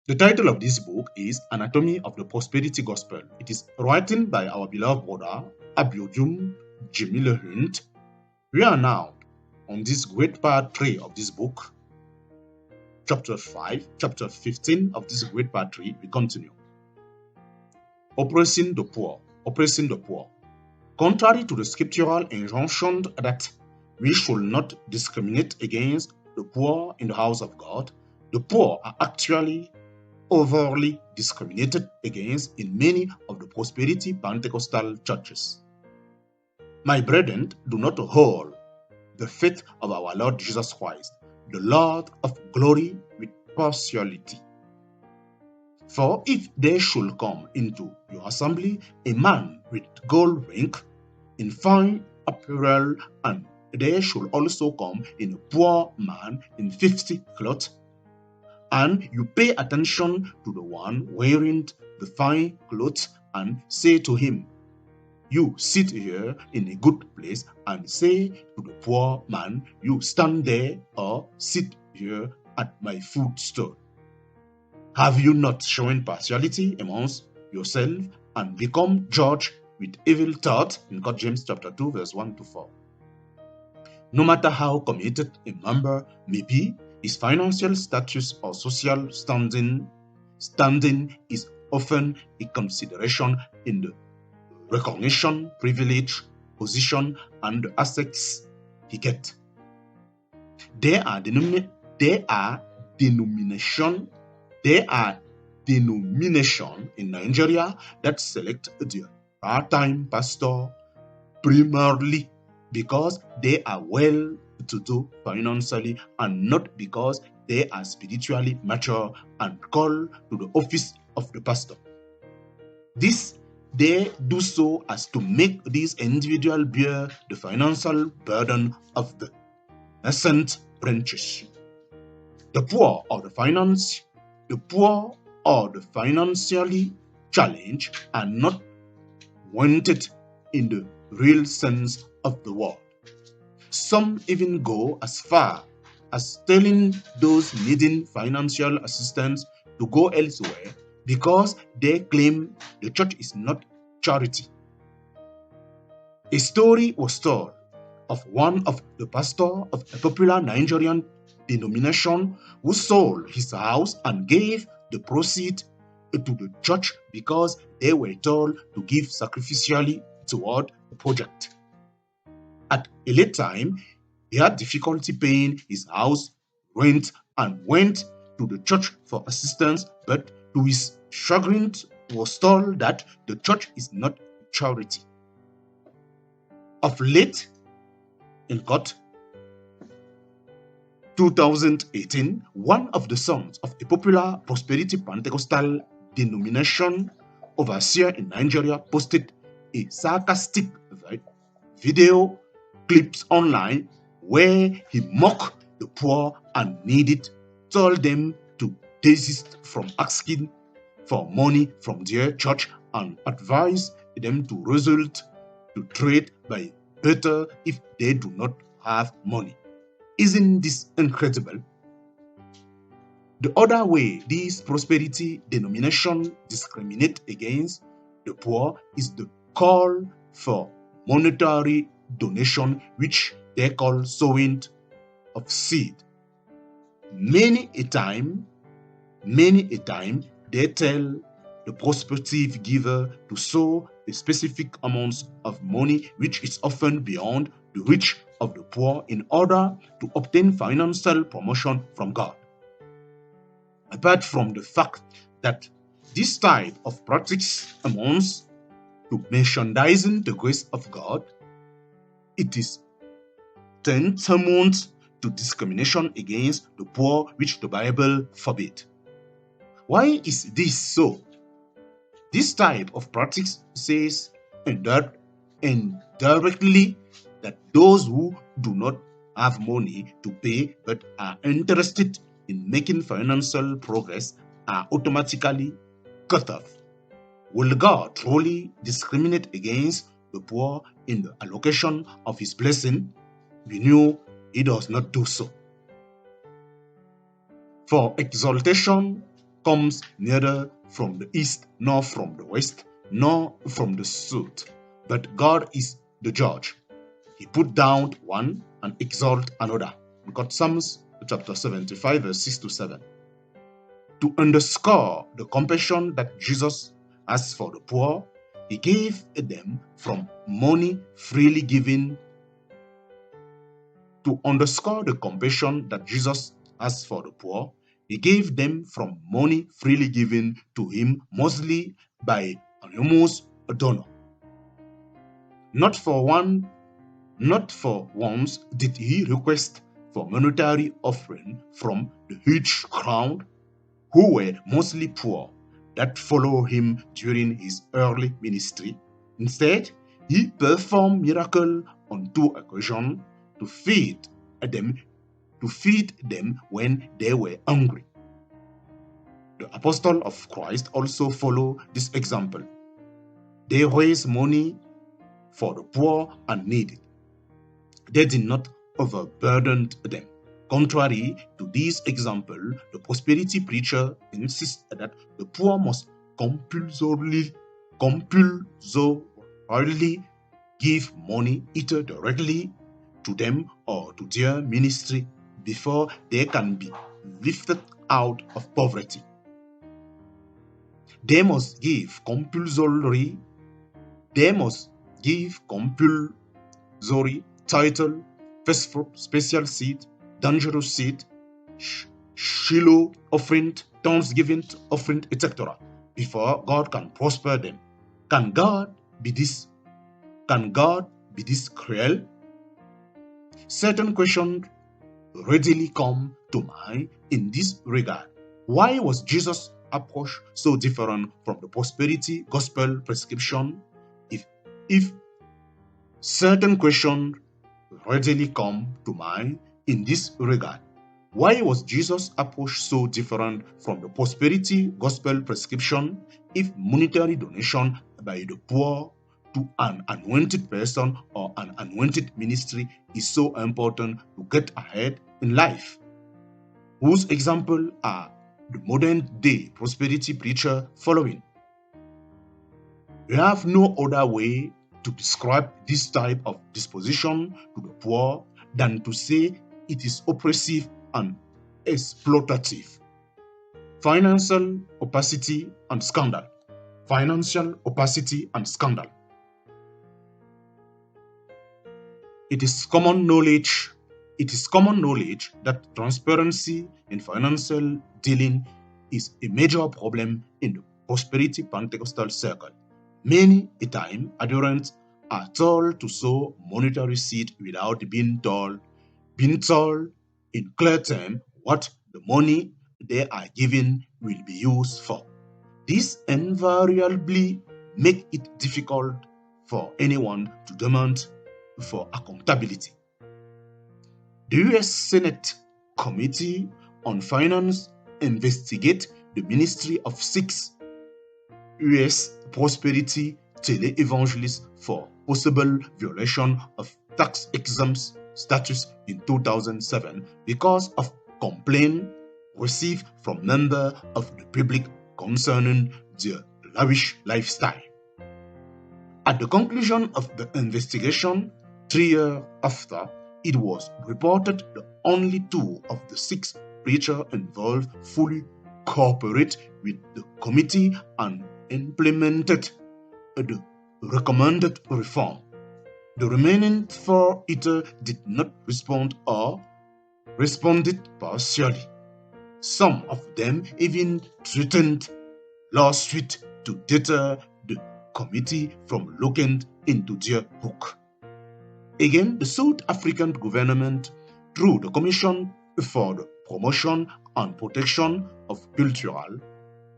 The title of this book is Anatomy of the Prosperity Gospel. It is written by our beloved brother Abiodun Jemile Hunt. We are now on this great part 3 of this book, chapter 15 of this great part 3. We continue. Oppressing the poor. Contrary to the scriptural injunction that we should not discriminate against the poor in the house of God, the poor are actually overly discriminated against in many of the prosperity Pentecostal churches. My brethren, do not hold the faith of our Lord Jesus Christ, the Lord of glory, with partiality. For if there should come into your assembly a man with gold ring, in fine apparel, and there should also come in a poor man in 50 cloth, and you pay attention to the one wearing the fine clothes, and say to him, you sit here in a good place, and say to the poor man, you stand there or sit here at my footstool. Have you not shown partiality amongst yourself and become judge with evil thought? In God, James chapter 2, verse 1 to 4. No matter how committed a member may be, his financial status or social standing is often a consideration in the recognition, privilege, position, and the assets he gets. There are denomination in Nigeria that select their part-time pastor primarily because they are well-to-do financially, and not because they are spiritually mature and called to the office of the pastor. They do so as to make these individuals bear the financial burden of the nascent branches. The poor or the financially challenged are not wanted in the real sense of the word. Some even go as far as telling those needing financial assistance to go elsewhere because they claim the church is not charity. A story was told of one of the pastors of a popular Nigerian denomination who sold his house and gave the proceeds to the church because they were told to give sacrificially toward the project. At a late time, he had difficulty paying his house rent and went to the church for assistance, but to his chagrin was told that the church is not charity. Of late, in court, 2018, one of the sons of a popular prosperity Pentecostal denomination overseer in Nigeria posted a sarcastic video clips online where he mocked the poor and needy, told them to desist from asking for money from their church, and advised them to resort to trade by better if they do not have money. Isn't this incredible? The other way these prosperity denominations discriminate against the poor is the call for monetary donation, which they call sowing of seed. Many a time, they tell the prospective giver to sow a specific amount of money, which is often beyond the reach of the poor, in order to obtain financial promotion from God. Apart from the fact that this type of practice amounts to merchandising the grace of God, it is tantamount to discrimination against the poor, which the Bible forbids. Why is this so? This type of practice says indirectly that those who do not have money to pay but are interested in making financial progress are automatically cut off. Will God truly discriminate against the poor in the allocation of his blessing? We know he does not do so. For exaltation comes neither from the east, nor from the west, nor from the south, but God is the judge. He put down one and exalt another. We got Psalms chapter 75, verse 6 to 7. To underscore the compassion that Jesus has for the poor, he gave them from money freely given. To underscore the compassion that Jesus has for the poor, he gave them from money freely given to him, mostly by anonymous donor. Not for once did he request for monetary offering from the huge crowd, who were mostly poor, that followed him during his early ministry. Instead, he performed miracles on 2 occasions to feed them when they were hungry. The apostles of Christ also follow this example. They raised money for the poor and needy. They did not overburden them. Contrary to this example, the prosperity preacher insists that the poor must compulsorily give money either directly to them or to their ministry before they can be lifted out of poverty. They must give compulsory title, first fruit, special seed, dangerous seed, Shiloh offering, thanksgiving offering, etc., before God can prosper them. Can God be this cruel? Certain questions readily come to mind in this regard. Why was Jesus' approach so different from the prosperity gospel prescription? If certain questions readily come to mind in this regard, why was Jesus' approach so different from the prosperity gospel prescription? If monetary donation by the poor to an anointed person or an anointed ministry is so important to get ahead in life, whose example are the modern day prosperity preacher following? We have no other way to describe this type of disposition to the poor than to say it is oppressive and exploitative. Financial opacity and scandal. Financial opacity and scandal. It is common knowledge that transparency in financial dealing is a major problem in the prosperity Pentecostal circle. Many a time, adherents are told to sow monetary seed without being told in clear terms what the money they are given will be used for. This invariably makes it difficult for anyone to demand for accountability. The U.S. Senate Committee on Finance investigates the ministry of 6 U.S. prosperity tele-evangelists for possible violation of tax-exempt status in 2007 because of complaints received from members of the public concerning their lavish lifestyle. At the conclusion of the investigation, 3 years after, it was reported that only 2 of the 6 preachers involved fully cooperate with the committee and implemented the recommended reform. The remaining 4 either did not respond or responded partially. Some of them even threatened lawsuit to deter the committee from looking into their book. Again, the South African government, through the Commission for the Promotion and Protection of Cultural,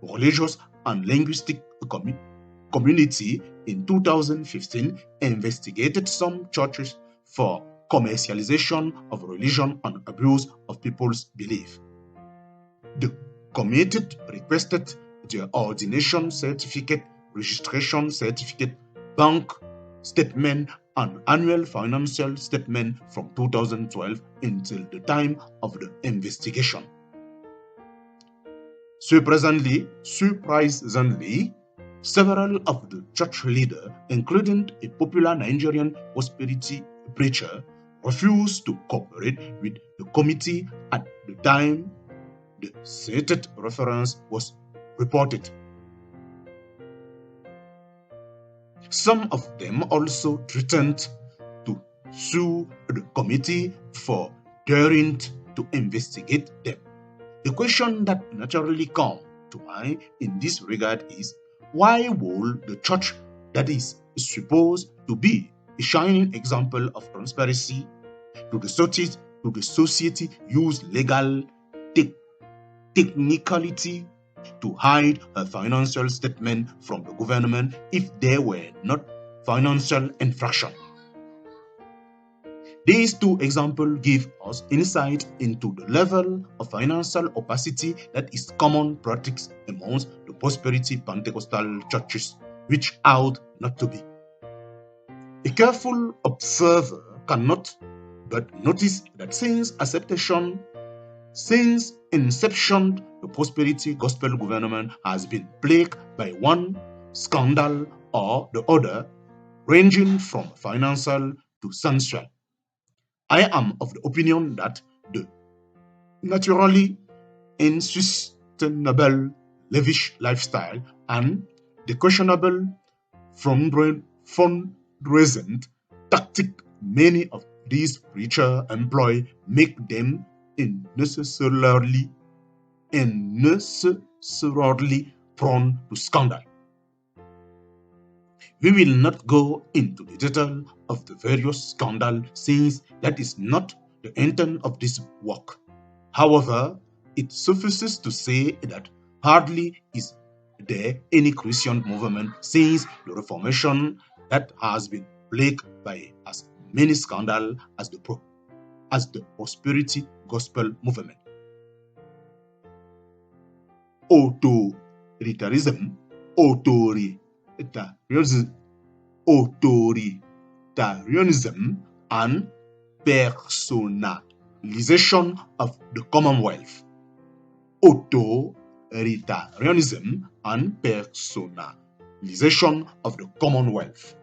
Religious and Linguistic Community, in 2015 investigated some churches for commercialization of religion and abuse of people's belief. The committee requested their ordination certificate, registration certificate, bank statement, and annual financial statement from 2012 until the time of the investigation. Surprisingly, several of the church leaders, including a popular Nigerian prosperity preacher, refused to cooperate with the committee at the time the cited reference was reported. Some of them also threatened to sue the committee for daring to investigate them. The question that naturally comes to mind in this regard is, why would the church that is supposed to be a shining example of transparency to the society use legal technicality to hide a financial statement from the government if there were not financial infraction? These two examples give us insight into the level of financial opacity that is common practice amongst the prosperity Pentecostal churches, which ought not to be. A careful observer cannot but notice that since inception, the prosperity gospel government has been plagued by one scandal or the other, ranging from financial to sensual. I am of the opinion that the naturally unsustainable lavish lifestyle and the questionable fundraising tactic many of these preachers employ make them unnecessarily prone to scandal. We will not go into the detail of the various scandals since that is not the intent of this work. However, it suffices to say that hardly is there any Christian movement since the Reformation that has been plagued by as many scandals as the prosperity gospel movement. Authoritarianism and personalization of the Commonwealth. Authoritarianism and personalization of the Commonwealth.